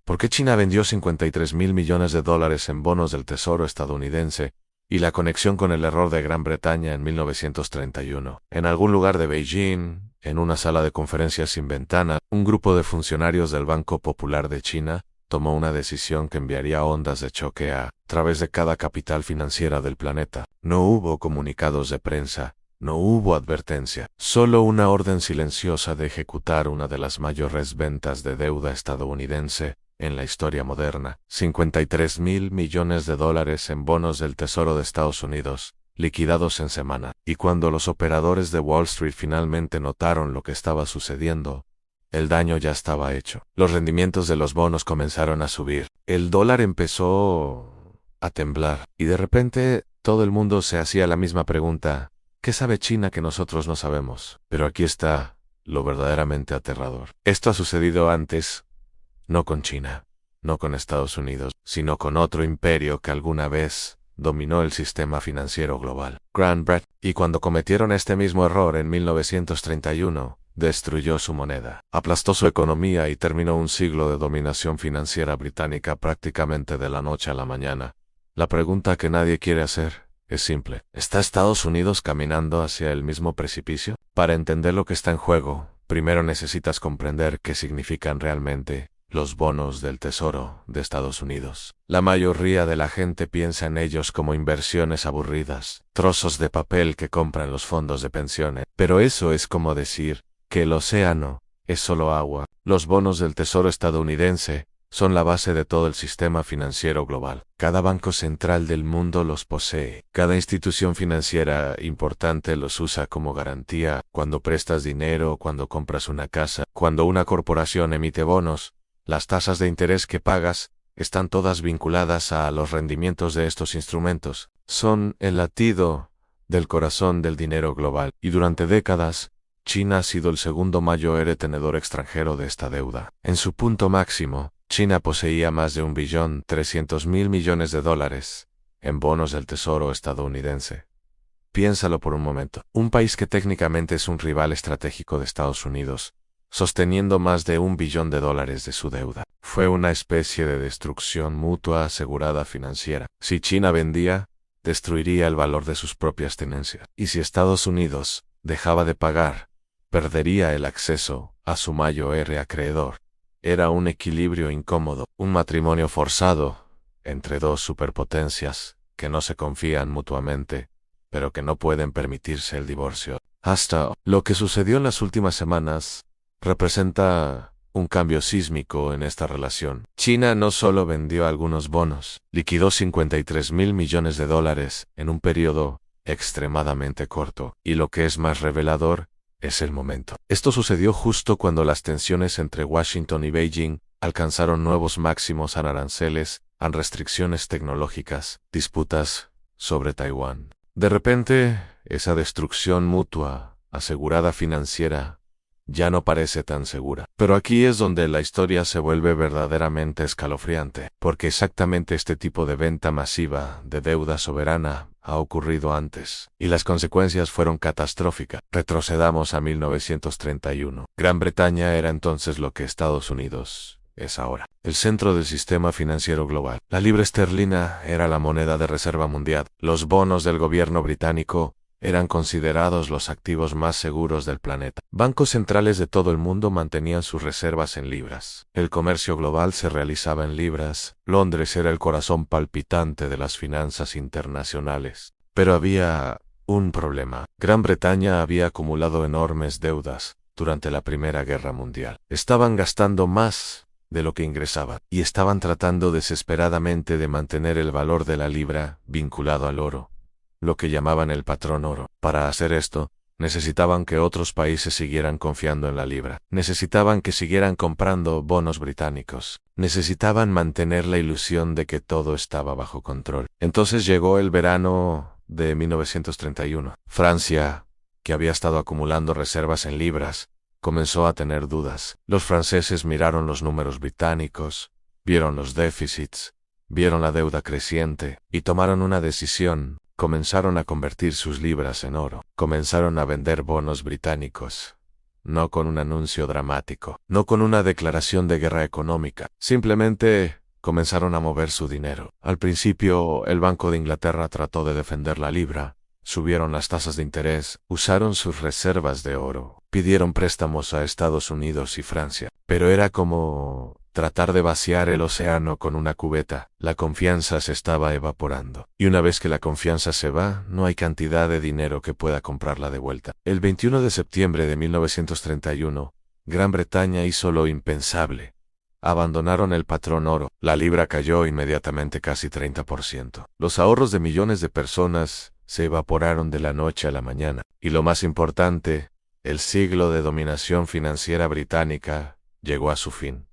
¿Por qué China vendió 53.000 millones de dólares en bonos del Tesoro estadounidense? Y la conexión con el error de Gran Bretaña en 1931. En algún lugar de Beijing, en una sala de conferencias sin ventana, un grupo de funcionarios del Banco Popular de China tomó una decisión que enviaría ondas de choque a través de cada capital financiera del planeta. No hubo comunicados de prensa, no hubo advertencia, solo una orden silenciosa de ejecutar una de las mayores ventas de deuda estadounidense en la historia moderna. 53.000 millones de dólares en bonos del Tesoro de Estados Unidos, liquidados en semana. Y cuando los operadores de Wall Street finalmente notaron lo que estaba sucediendo, el daño ya estaba hecho. Los rendimientos de los bonos comenzaron a subir. El dólar empezó a temblar. Y de repente, todo el mundo se hacía la misma pregunta: ¿qué sabe China que nosotros no sabemos? Pero aquí está lo verdaderamente aterrador. Esto ha sucedido antes, no con China, no con Estados Unidos, sino con otro imperio que alguna vez dominó el sistema financiero global, Gran Bretaña. Y cuando cometieron este mismo error en 1931, destruyó su moneda, aplastó su economía y terminó un siglo de dominación financiera británica prácticamente de la noche a la mañana. La pregunta que nadie quiere hacer es simple: ¿está Estados Unidos caminando hacia el mismo precipicio? Para entender lo que está en juego, primero necesitas comprender qué significan realmente los bonos del Tesoro de Estados Unidos. La mayoría de la gente piensa en ellos como inversiones aburridas, trozos de papel que compran los fondos de pensiones. Pero eso es como decir que el océano es solo agua. Los bonos del Tesoro estadounidense son la base de todo el sistema financiero global. Cada banco central del mundo los posee. Cada institución financiera importante los usa como garantía cuando prestas dinero, cuando compras una casa, cuando una corporación emite bonos. Las tasas de interés que pagas están todas vinculadas a los rendimientos de estos instrumentos. Son el latido del corazón del dinero global. Y durante décadas, China ha sido el segundo mayor tenedor extranjero de esta deuda. En su punto máximo, China poseía más de 1.300.000 millones de dólares en bonos del Tesoro estadounidense. Piénsalo por un momento. Un país que técnicamente es un rival estratégico de Estados Unidos, sosteniendo más de $1 billón de su deuda. Fue una especie de destrucción mutua asegurada financiera. Si China vendía, destruiría el valor de sus propias tenencias. Y si Estados Unidos dejaba de pagar, perdería el acceso a su mayor acreedor. Era un equilibrio incómodo, un matrimonio forzado entre dos superpotencias que no se confían mutuamente, pero que no pueden permitirse el divorcio. Hasta lo que sucedió en las últimas semanas representa un cambio sísmico en esta relación. China no solo vendió algunos bonos, liquidó 53.000 millones de dólares en un periodo extremadamente corto. Y lo que es más revelador es el momento. Esto sucedió justo cuando las tensiones entre Washington y Beijing alcanzaron nuevos máximos en aranceles, en restricciones tecnológicas, disputas sobre Taiwán. De repente, esa destrucción mutua, asegurada financiera, ya no parece tan segura. Pero aquí es donde la historia se vuelve verdaderamente escalofriante, porque exactamente este tipo de venta masiva de deuda soberana ha ocurrido antes, y las consecuencias fueron catastróficas. Retrocedamos a 1931. Gran Bretaña era entonces lo que Estados Unidos es ahora, el centro del sistema financiero global. La libra esterlina era la moneda de reserva mundial. Los bonos del gobierno británico eran considerados los activos más seguros del planeta. Bancos centrales de todo el mundo mantenían sus reservas en libras. El comercio global se realizaba en libras. Londres era el corazón palpitante de las finanzas internacionales. Pero había un problema. Gran Bretaña había acumulado enormes deudas durante la Primera Guerra Mundial. Estaban gastando más de lo que ingresaban, y estaban tratando desesperadamente de mantener el valor de la libra vinculado al oro, lo que llamaban el patrón oro. Para hacer esto, necesitaban que otros países siguieran confiando en la libra. Necesitaban que siguieran comprando bonos británicos. Necesitaban mantener la ilusión de que todo estaba bajo control. Entonces llegó el verano de 1931. Francia, que había estado acumulando reservas en libras, comenzó a tener dudas. Los franceses miraron los números británicos, vieron los déficits, vieron la deuda creciente, y tomaron una decisión. Comenzaron a convertir sus libras en oro. Comenzaron a vender bonos británicos no con un anuncio dramático, no con una declaración de guerra económica. Simplemente comenzaron a mover su dinero. Al principio, el Banco de Inglaterra trató de defender la libra, subieron las tasas de interés, usaron sus reservas de oro, pidieron préstamos a Estados Unidos y Francia. Pero era como tratar de vaciar el océano con una cubeta. La confianza se estaba evaporando. Y una vez que la confianza se va, no hay cantidad de dinero que pueda comprarla de vuelta. El 21 de septiembre de 1931, Gran Bretaña hizo lo impensable. Abandonaron el patrón oro. La libra cayó inmediatamente casi 30%. Los ahorros de millones de personas se evaporaron de la noche a la mañana. Y lo más importante, el siglo de dominación financiera británica llegó a su fin.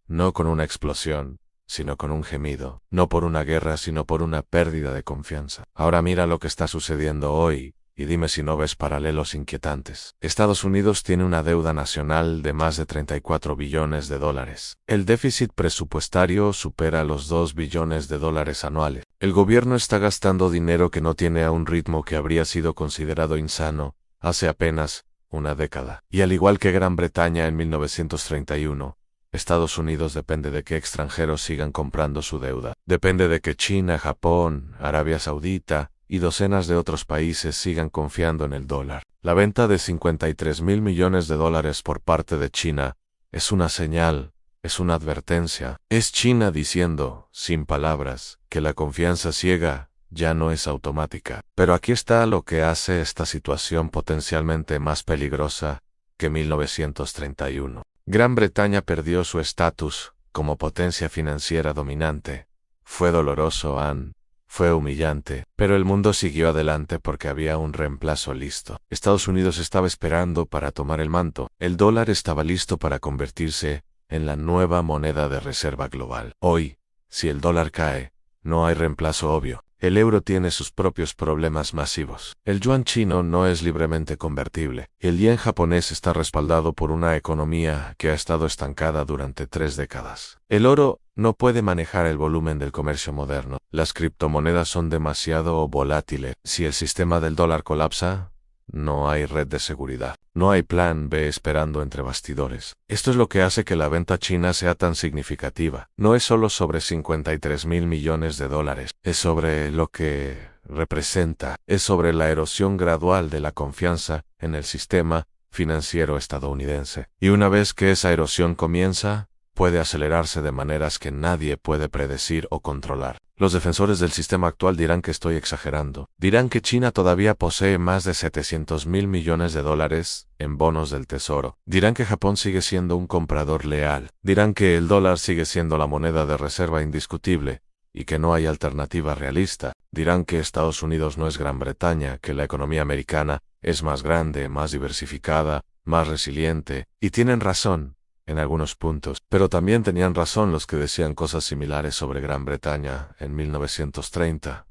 No con una explosión, sino con un gemido. No por una guerra, sino por una pérdida de confianza. Ahora mira lo que está sucediendo hoy, y dime si no ves paralelos inquietantes. Estados Unidos tiene una deuda nacional de más de 34 billones de dólares. El déficit presupuestario supera los 2 billones de dólares anuales. El gobierno está gastando dinero que no tiene a un ritmo que habría sido considerado insano hace apenas una década. Y al igual que Gran Bretaña en 1931, Estados Unidos depende de que extranjeros sigan comprando su deuda. Depende de que China, Japón, Arabia Saudita y docenas de otros países sigan confiando en el dólar. La venta de 53.000 millones de dólares por parte de China es una señal, es una advertencia. Es China diciendo, sin palabras, que la confianza ciega ya no es automática. Pero aquí está lo que hace esta situación potencialmente más peligrosa que 1931. Gran Bretaña perdió su estatus como potencia financiera dominante. Fue doloroso, Anne. Fue humillante, pero el mundo siguió adelante porque había un reemplazo listo. Estados Unidos estaba esperando para tomar el manto. El dólar estaba listo para convertirse en la nueva moneda de reserva global. Hoy, si el dólar cae, no hay reemplazo obvio. El euro tiene sus propios problemas masivos. El yuan chino no es libremente convertible. El yen japonés está respaldado por una economía que ha estado estancada durante 3 décadas. El oro no puede manejar el volumen del comercio moderno. Las criptomonedas son demasiado volátiles. Si el sistema del dólar colapsa, no hay red de seguridad. No hay plan B esperando entre bastidores. Esto es lo que hace que la venta china sea tan significativa. No es solo sobre 53.000 millones de dólares. Es sobre lo que representa. Es sobre la erosión gradual de la confianza en el sistema financiero estadounidense. Y una vez que esa erosión comienza, puede acelerarse de maneras que nadie puede predecir o controlar. Los defensores del sistema actual dirán que estoy exagerando. Dirán que China todavía posee más de 700.000 millones de dólares en bonos del tesoro. Dirán que Japón sigue siendo un comprador leal. Dirán que el dólar sigue siendo la moneda de reserva indiscutible y que no hay alternativa realista. Dirán que Estados Unidos no es Gran Bretaña, que la economía americana es más grande, más diversificada, más resiliente. Y tienen razón en algunos puntos, pero también tenían razón los que decían cosas similares sobre Gran Bretaña en 1930.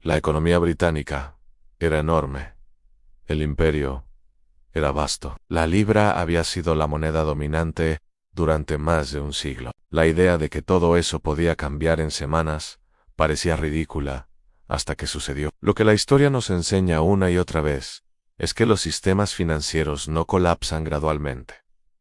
La economía británica era enorme. El imperio era vasto. La libra había sido la moneda dominante durante más de un siglo. La idea de que todo eso podía cambiar en semanas parecía ridícula hasta que sucedió. Lo que la historia nos enseña una y otra vez es que los sistemas financieros no colapsan gradualmente.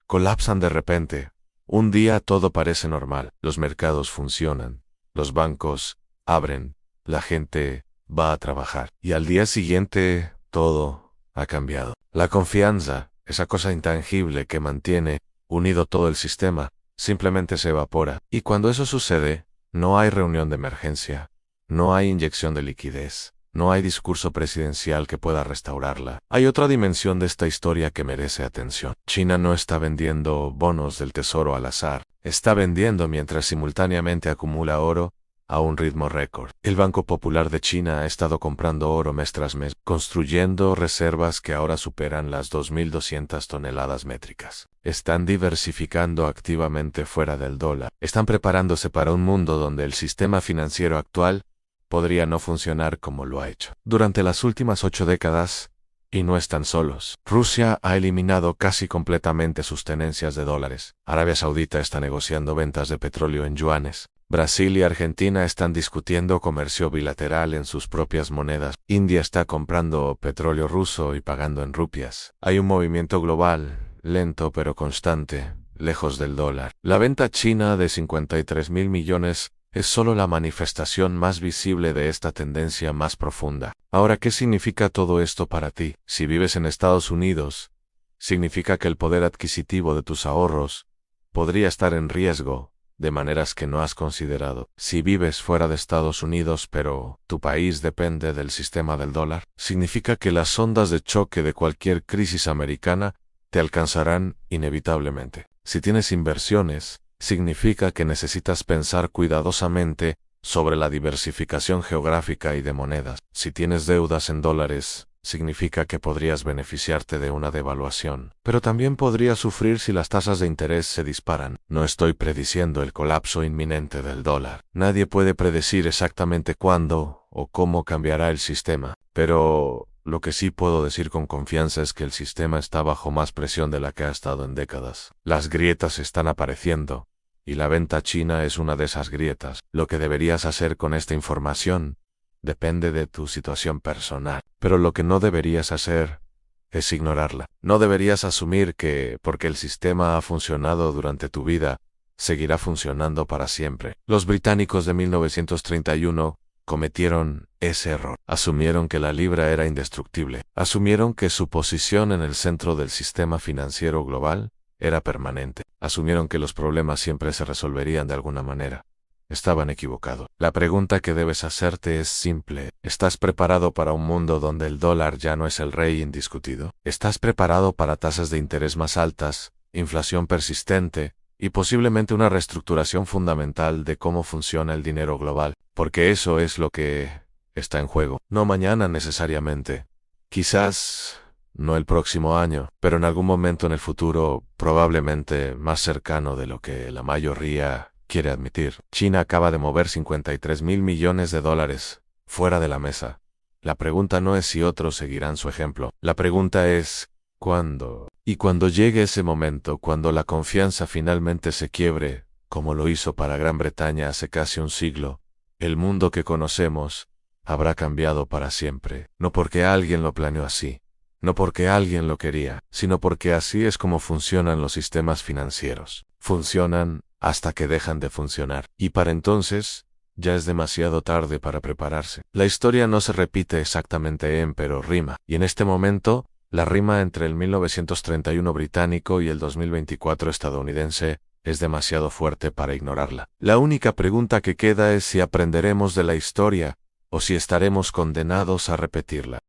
Colapsan de repente. Un día todo parece normal. Los mercados funcionan. Los bancos abren. La gente va a trabajar. Y al día siguiente todo ha cambiado. La confianza, esa cosa intangible que mantiene unido todo el sistema, simplemente se evapora. Y cuando eso sucede, no hay reunión de emergencia. No hay inyección de liquidez. No hay discurso presidencial que pueda restaurarla. Hay otra dimensión de esta historia que merece atención. China no está vendiendo bonos del tesoro al azar. Está vendiendo mientras simultáneamente acumula oro a un ritmo récord. El Banco Popular de China ha estado comprando oro mes tras mes, construyendo reservas que ahora superan las 2.200 toneladas métricas. Están diversificando activamente fuera del dólar. Están preparándose para un mundo donde el sistema financiero actual podría no funcionar como lo ha hecho durante las últimas 8 décadas, y no están solos. Rusia ha eliminado casi completamente sus tenencias de dólares. Arabia Saudita está negociando ventas de petróleo en yuanes. Brasil y Argentina están discutiendo comercio bilateral en sus propias monedas. India está comprando petróleo ruso y pagando en rupias. Hay un movimiento global lento pero constante, lejos del dólar. La venta china de 53.000 millones es solo la manifestación más visible de esta tendencia más profunda. Ahora, ¿qué significa todo esto para ti? Si vives en Estados Unidos, significa que el poder adquisitivo de tus ahorros podría estar en riesgo, de maneras que no has considerado. Si vives fuera de Estados Unidos, pero tu país depende del sistema del dólar, significa que las ondas de choque de cualquier crisis americana te alcanzarán inevitablemente. Si tienes inversiones, significa que necesitas pensar cuidadosamente sobre la diversificación geográfica y de monedas. Si tienes deudas en dólares, significa que podrías beneficiarte de una devaluación, pero también podrías sufrir si las tasas de interés se disparan. No estoy prediciendo el colapso inminente del dólar. Nadie puede predecir exactamente cuándo o cómo cambiará el sistema, pero lo que sí puedo decir con confianza es que el sistema está bajo más presión de la que ha estado en décadas. Las grietas están apareciendo, y la venta china es una de esas grietas. Lo que deberías hacer con esta información depende de tu situación personal, pero lo que no deberías hacer es ignorarla. No deberías asumir que, porque el sistema ha funcionado durante tu vida, seguirá funcionando para siempre. Los británicos de 1931 cometieron ese error. Asumieron que la libra era indestructible. Asumieron que su posición en el centro del sistema financiero global era permanente. Asumieron que los problemas siempre se resolverían de alguna manera. Estaban equivocados. La pregunta que debes hacerte es simple. ¿Estás preparado para un mundo donde el dólar ya no es el rey indiscutido? ¿Estás preparado para tasas de interés más altas, inflación persistente y posiblemente una reestructuración fundamental de cómo funciona el dinero global? Porque eso es lo que está en juego. No mañana necesariamente. Quizás no el próximo año, pero en algún momento en el futuro, probablemente más cercano de lo que la mayoría quiere admitir. China acaba de mover 53.000 millones de dólares fuera de la mesa. La pregunta no es si otros seguirán su ejemplo. La pregunta es ¿cuándo? Y cuando llegue ese momento, cuando la confianza finalmente se quiebre, como lo hizo para Gran Bretaña hace casi un siglo, el mundo que conocemos habrá cambiado para siempre. No porque alguien lo planeó así, no porque alguien lo quería, sino porque así es como funcionan los sistemas financieros. Funcionan hasta que dejan de funcionar. Y para entonces, ya es demasiado tarde para prepararse. La historia no se repite exactamente pero rima. Y en este momento, la rima entre el 1931 británico y el 2024 estadounidense es demasiado fuerte para ignorarla. La única pregunta que queda es si aprenderemos de la historia o si estaremos condenados a repetirla.